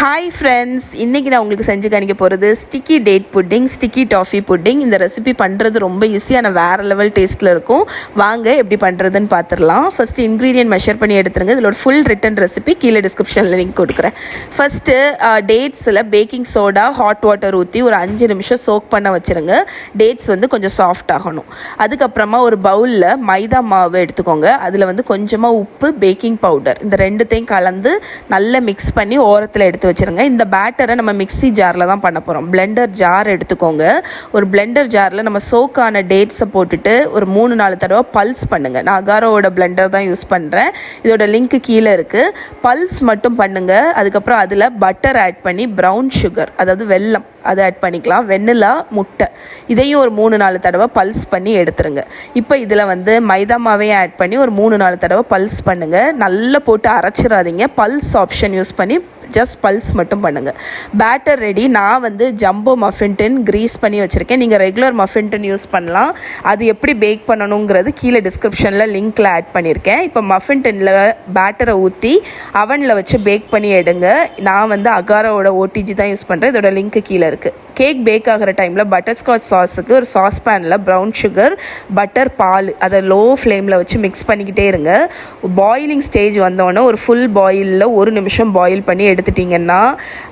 Hi friends, இன்றைக்கி நான் உங்களுக்கு செஞ்சு காணிக்க போகிறது sticky date pudding, sticky toffee pudding. இந்த ரெசிபி பண்ணுறது ரொம்ப ஈஸியான வேறு லெவல் டேஸ்ட்டில் இருக்கும். வாங்க எப்படி பண்ணுறதுன்னு பார்த்துடலாம். ஃபஸ்ட்டு இன்க்ரீடியன்ட் மெஷர் பண்ணி எடுத்துருங்க. இதில் ஒரு ஃபுல் ரிட்டன் ரெசிபி கீழே டிஸ்கிரிப்ஷனில் லிங்க் கொடுக்குறேன். ஃபஸ்ட்டு டேட்ஸில் பேக்கிங் சோடா ஹாட் வாட்டர் ஊற்றி ஒரு 5 நிமிஷம் சோக் பண்ண வச்சுருங்க. டேட்ஸ் கொஞ்சம் சாஃப்ட் ஆகணும். அதுக்கப்புறமா ஒரு பவுலில் மைதா மாவு எடுத்துக்கோங்க. அதில் கொஞ்சமாக உப்பு, பேக்கிங் பவுடர், இந்த ரெண்டுத்தையும் கலந்து நல்லா மிக்ஸ் பண்ணி ஓரத்தில் எடுத்து வச்சுருங்க. இந்த பேட்டரை நம்ம மிக்ஸி ஜாரில் தான் பண்ண போகிறோம். பிளெண்டர் ஜார் எடுத்துக்கோங்க. ஒரு பிளெண்டர் ஜாரில் நம்ம சோக்கான டேட்ஸை போட்டுட்டு ஒரு 3-4 தடவை பல்ஸ் பண்ணுங்கள். நான் அகாரோவோட பிளெண்டர் தான் யூஸ் பண்ணுறேன். இதோட லிங்க்கு கீழே இருக்குது. பல்ஸ் மட்டும் பண்ணுங்கள். அதுக்கப்புறம் அதில் பட்டர் ஆட் பண்ணி ப்ரௌன் சுகர், அதாவது வெல்லம், அதை ஆட் பண்ணிக்கலாம். வெண்ணிலா, முட்டை, இதையும் ஒரு 3-4 தடவை பல்ஸ் பண்ணி எடுத்துருங்க. இப்போ இதில் மைதா மாவையும் ஆட் பண்ணி ஒரு 3-4 தடவை பல்ஸ் பண்ணுங்கள். நல்லா போட்டு அரைச்சிடாதீங்க. பல்ஸ் ஆப்ஷன் யூஸ் பண்ணி ஜஸ்ட் பல்ஸ் மட்டும் பண்ணுங்கள். Batter ready. நான் ஜம்போ மஃபின் டின் க்ரீஸ் பண்ணி வச்சுருக்கேன். நீங்கள் ரெகுலர் மஃபின் டின் யூஸ் பண்ணலாம். அது எப்படி பேக் பண்ணணுங்கிறது கீழே டிஸ்கிரிப்ஷனில் லிங்க்கில் ஆட் பண்ணியிருக்கேன். இப்போ மஃபின் டின்னில் பேட்டரை ஊற்றி அவனில் வச்சு பேக் பண்ணி எடுங்க. நான் அகாரோவோட ஓடிஜி தான் யூஸ் பண்ணுறேன். இதோட லிங்க்கு கீழே இருக்குது. கேக் பேக் ஆகிற டைமில் பட்டர்ஸ்காட்ச் சாஸுக்கு ஒரு சாஸ் பேனில் ப்ரௌன் சுகர், பட்டர், பால், அதை லோ ஃப்ளேமில் வச்சு மிக்ஸ் பண்ணிக்கிட்டே இருங்க. பாயிலிங் ஸ்டேஜ் வந்தோடனே ஒரு ஃபுல் பாயிலில் 1 நிமிஷம் பாயில் பண்ணி எடுத்துட்டிங்கன்னா,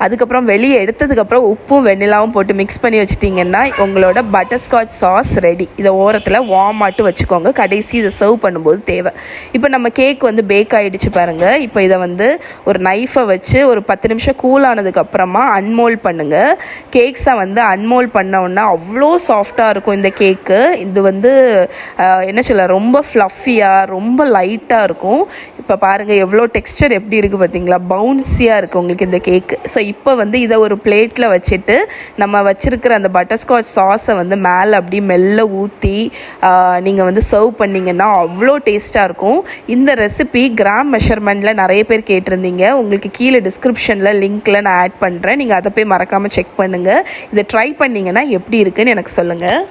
அதுக்கப்புறம் வெளியே எடுத்ததுக்கப்புறம் உப்பும் வெண்ணிலாவும் போட்டு மிக்ஸ் பண்ணி வச்சுட்டிங்கன்னா உங்களோட பட்டர்ஸ்காட்ச் சாஸ் ரெடி. இதை ஓரத்தில் வார்ம் ஆட்டு வச்சுக்கோங்க. கடைசி இதை சர்வ் பண்ணும்போது தேவை. இப்போ நம்ம கேக் பேக் ஆகிடுச்சு பாருங்கள். இப்போ இதை ஒரு நைஃபை வச்சு ஒரு 10 நிமிஷம் கூல் ஆனதுக்கப்புறமா அன்மோல்ட் பண்ணுங்கள். கேக்ஸை அன்மோல்ட் பண்ணோன்னா அவ்வளோ சாஃப்டாக இருக்கும் இந்த கேக்கு. இது என்ன சொல்ல, ரொம்ப ஃப்ளஃபியாக, ரொம்ப லைட்டாக இருக்கும். இப்போ பாருங்கள் எவ்வளோ டெக்ஸ்டர் எப்படி இருக்குது பார்த்தீங்களா, பவுன்ஸியாக இருக்குது உங்களுக்கு இந்த கேக்கு. ஸோ இப்போ இதை ஒரு பிளேட்டில் வச்சுட்டு நம்ம வச்சுருக்கிற அந்த பட்டர்ஸ்காட்ச் சாஸை மேலே அப்படி மெல்ல ஊற்றி நீங்கள் சர்வ் பண்ணிங்கன்னா அவ்வளோ டேஸ்ட்டாக இருக்கும். இந்த ரெசிபி கிராம் மெஷர்மெண்ட்டில் நிறைய பேர் கேட்டிருந்தீங்க. உங்களுக்கு கீழே டிஸ்கிரிப்ஷனில் லிங்க்கில் நான் ஆட் பண்ணுறேன். நீங்கள் அதை போய் மறக்காமல் செக் பண்ணுங்கள். இதை ட்ரை பண்ணிங்கன்னா எப்படி இருக்குன்னு எனக்கு சொல்லுங்கள்.